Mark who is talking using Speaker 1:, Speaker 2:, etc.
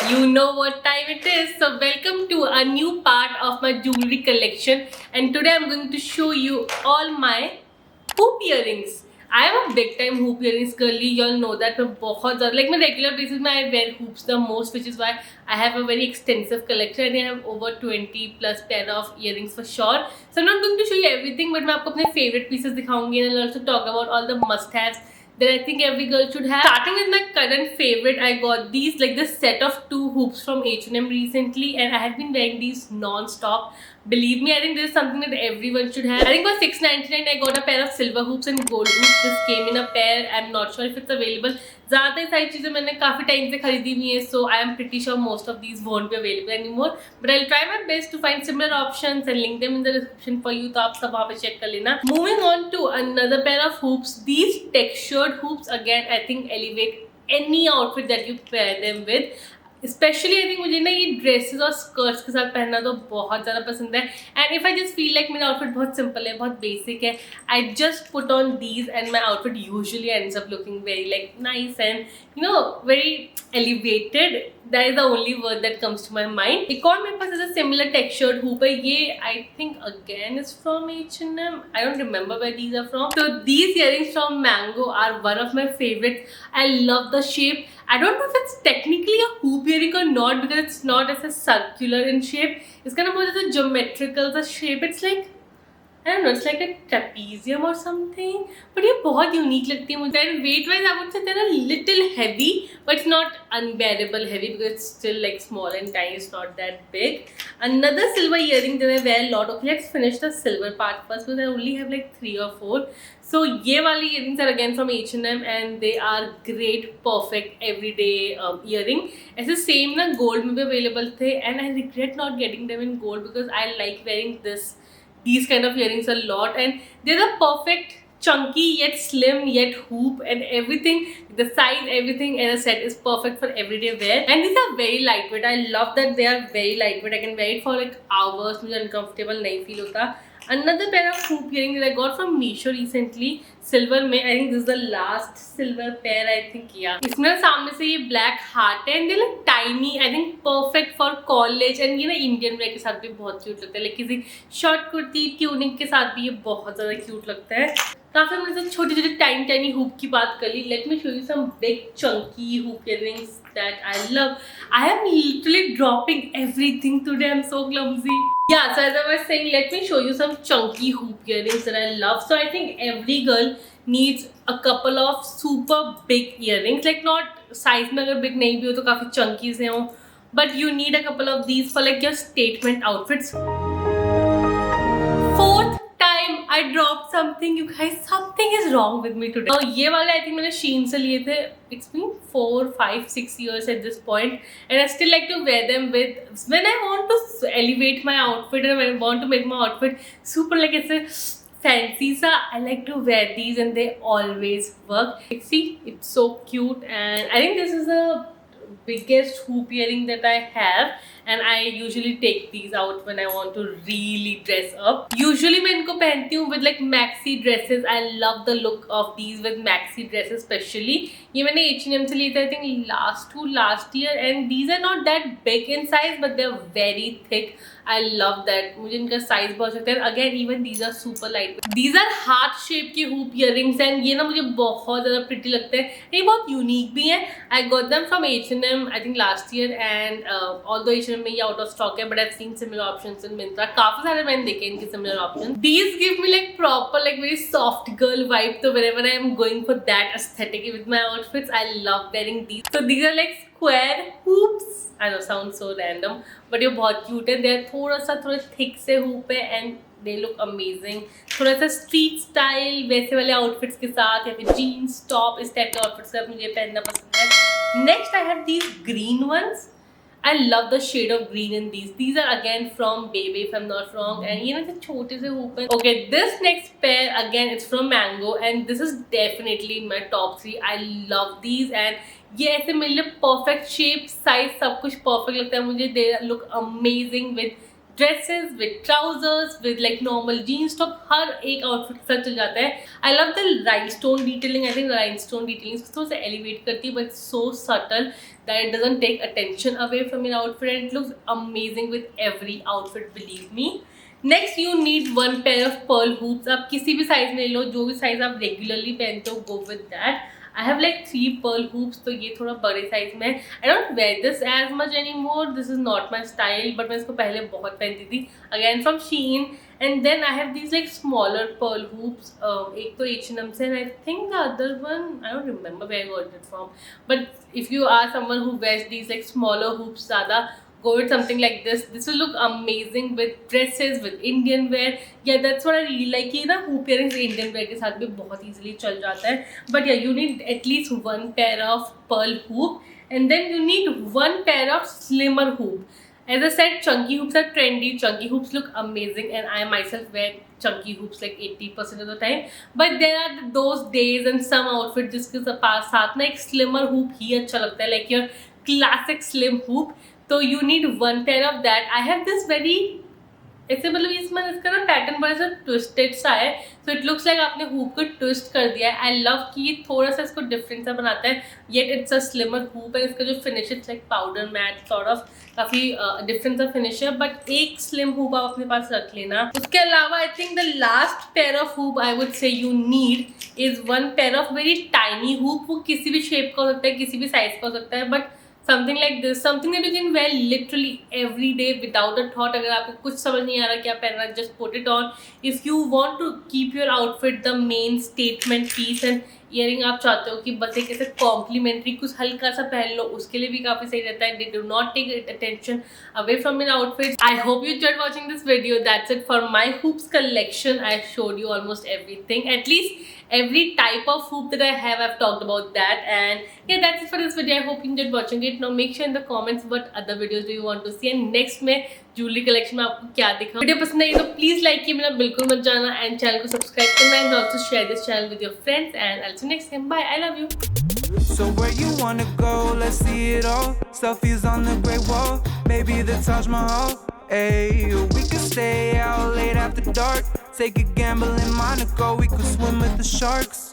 Speaker 1: You know what time it is. So welcome to a new part of my jewelry collection, and today I'm going to show you all my hoop earrings. I am a big time hoop earrings girly. Y'all know that. मैं बहुत ज़्यादा like my regular basis में I wear hoops the most, which is why I have a very extensive collection. I have over 20 plus pair of earrings for sure. So I'm not going to show you everything, but मैं आपको अपने favorite pieces दिखाऊंगी and I'll also talk about all the must-haves that I think every girl should have. Starting with my current favorite, I got these like this set of 2 hoops from H&M recently, and I have been wearing these non-stop. Believe me, I think this is something that everyone should have. I think for $6.99 I got a pair of silver hoops and gold hoops. This came in a pair. I'm not sure if it's available. ज़्यादा सारी चीज़ें मैंने काफ़ी time से खरीदी हुई है, so I am pretty sure most of these won't be available anymore. But I'll try my best to find similar options and link them in the description for you. तो आप सब वहाँ पे check कर लेना. Moving on to another pair of hoops. These textured hoops again I think elevate any outfit that you pair them with. Specially I think मुझे ना ये ड्रेसेस और स्कर्ट्स के साथ पहनना तो बहुत ज़्यादा पसंद है. And if I just feel like मेरा आउटफिट बहुत सिंपल है, बहुत बेसिक है, I just put on these and my outfit usually ends up looking very like nice and you know very elevated. That is the only word that comes to my mind. एक और मेरे पास ऐसा similar textured hoop है. ये I think again is from H&M. I don't remember where these are from. So these earrings from Mango are one of my favorites. I love the shape. I don't know if it's technically a hoop earring or not because it's not as a circular in shape. It's kind of more as a geometrical the shape. It's like I don't know, it's like a trapezium or something. But ये बहुत unique लगती है मुझे. And weight wise I would say they're a little heavy, but it's not unbearable heavy because it's still like small and tiny. It's not that big. Another silver earring that I wear a lot. Okay, let's finish the silver part first because I only have like 3 or 4. So ये वाली earrings are again from H&M and they are great, perfect everyday earring. ऐसे same ना gold में भी available थे and I regret not getting them in gold because I like wearing these kind of earrings a lot and they're the perfect chunky yet slim yet hoop and everything. The size, everything as a set is perfect for everyday wear and these are very lightweight. I love that they are very lightweight. I can wear it for like hours. मुझे uncomfortable नहीं feel होता. Another pair of hoop earrings that I got from Meesho recently, silver में. I think this is the last silver pair I think. Yeah, इसमें सामने से ये black heart है and they look tiny. I think perfect for college and ये ना Indian wear के साथ भी बहुत cute लगता है. like किसी short कुर्ती ट्यूनिक के साथ भी ये बहुत ज़्यादा cute लगता है. काफी हमने तो छोटे छोटे टाइनी होप की बात कर ली. Let me show you some big chunky hoop earrings that I love. I am literally dropping everything today. I am so clumsy. Yeah, so as I was saying, let me show you some chunky hoop earrings that I love. So I think every girl needs a couple of super big earrings. Like not size में अगर big नहीं भी हो तो काफी chunky से हो, but you need a couple of these for like your statement outfits. I dropped something, you guys. Something is wrong with me today. और ये वाले I think मैंने Shein से लिए थे. It's been 4, 5, 6 years at this point, and I still like to wear them with when I want to elevate my outfit and when I want to make my outfit super like ऐसे fancy सा. I like to wear these and they always work. Like, see, it's so cute and I think this is the biggest hoop earring that I have and I usually take these out when I want to really dress up. Usually मैं इनको पहनती हूँ with like maxi dresses. I love the look of these with maxi dresses especially. ये मैंने H&M से लिए थे I think last year and these are not that big in size but they're very thick. I love that. मुझे इनका size बहुत अच्छा लगता है. Again even these are super light. These are heart shape के hoop earrings and ये ना मुझे बहुत ज़्यादा pretty लगते हैं. ये बहुत unique भी हैं. I got them from H&M I think last year and although H&M में ये out of stock है but I've seen similar options in Myntra. काफ़ी सारे मैंने देखे इनके similar options. These give me like proper like very soft girl vibe. So whenever I am going for that aesthetic with my outfits, I love wearing these. So these are like square hoops. I know sounds so random, but ये बहुत cute है. They are थोड़ा thick से hoop है and they look amazing. थोड़ा सा street style वैसे वाले outfits के साथ या फिर jeans top इस type के outfits के साथ मुझे पहनना पसंद है. Next I have these green ones. I love the shade of green in these. These are again from Bebe if I'm not wrong. And you know the छोटे से hoop है. Okay, this next pair again it's from Mango and this is definitely in my top 3. I love these and ये ऐसे मेरे लिए perfect shape, size सब कुछ perfect लगता है मुझे. They look amazing with dresses, with trousers, with like normal jeans top, हर एक आउटफिट के साथ चल जाता है. I love the rhinestone detailing. I think rhinestone detailing थोड़ा सा एलिवेट करती है, but so subtle that it doesn't take attention away from your outfit, and it looks amazing with every outfit, believe me. Next you need one pair of pearl hoops. आप किसी भी size में ले लो, जो भी size आप regularly पहनते हो, go with that. I have like 3 pearl hoops, तो ये थोड़ा बड़े साइज में. I don't wear this as much anymore. This is not my style, but मैं इसको पहले बहुत पहनती थी. Again from Shein. And then I have these like smaller pearl hoops. एक तो H&M से, and I think the other one, I don't remember where I got it from. But if you are someone who wears these like smaller hoops ज़्यादा, go with something like this. This will look amazing with dresses, with Indian wear. Yeah, that's what I really like. कि ना hoop earrings Indian wear के साथ भी बहुत easily चल जाता है. But yeah, you need at least one pair of pearl hoop, and then you need one pair of slimmer hoop. As I said, chunky hoops are trendy. Chunky hoops look amazing, and I myself wear chunky hoops like 80% of the time. But there are those days and some outfits जिसके साथ ना एक slimmer hoop ही अच्छा लगता है, like your classic slim hoop. तो you need one pair of that. I have this very ऐसे मतलब इसका ना पैटर्न बड़ा सा ट्विस्टेड सा है, सो इट लुक्स लाइक आपने हुप को ट्विस्ट कर दिया है. आई लव कि ये थोड़ा सा इसको डिफरेंट सा बनाता है, yet it's a slimmer hoop, and इसका जो finish it's like powder matte sort of, काफ़ी डिफरेंट सा फिनिश है. बट एक स्लिम हुप आप अपने पास रख लेना. उसके अलावा I think the last pair of hoop I would say you need is one pair of very tiny hoop. वो किसी भी शेप का हो सकता है, किसी भी साइज का हो सकता है, but something like this, something that you can wear literally every day without a thought. अगर आपको कुछ समझ नहीं आ रहा क्या पहनना, just put it on. If you want to keep your outfit the main statement piece, and earring आप चाहते हो कि बस एक ऐसे कॉम्प्लीमेंट्री कुछ हल्का सा पहन लो, उसके लिए भी काफ़ी सही रहता है. They do not take attention away from your outfits. I hope you enjoyed watching this video. That's it for my hoops collection. I showed you almost everything, at least every type of hoop that I have. I've talked about that, and yeah, that's it for this video. I hope you enjoyed watching it. Now make sure in the comments what other videos do you want to see, and next में jewellery collection में आपको क्या दिखा. Video पसंद आई तो please like किए बिना बिल्कुल मत जाना, एंड चैनल को सब्सक्राइब करना, and also share this channel with your friends, and I'll see you next time. Bye. I love you.
Speaker 2: So where you wanna go? Let's see it all. Selfies on the Great Wall, maybe the Taj Mahal. Hey, we could stay out late after dark. Take a gamble in Monaco. We could swim with the sharks.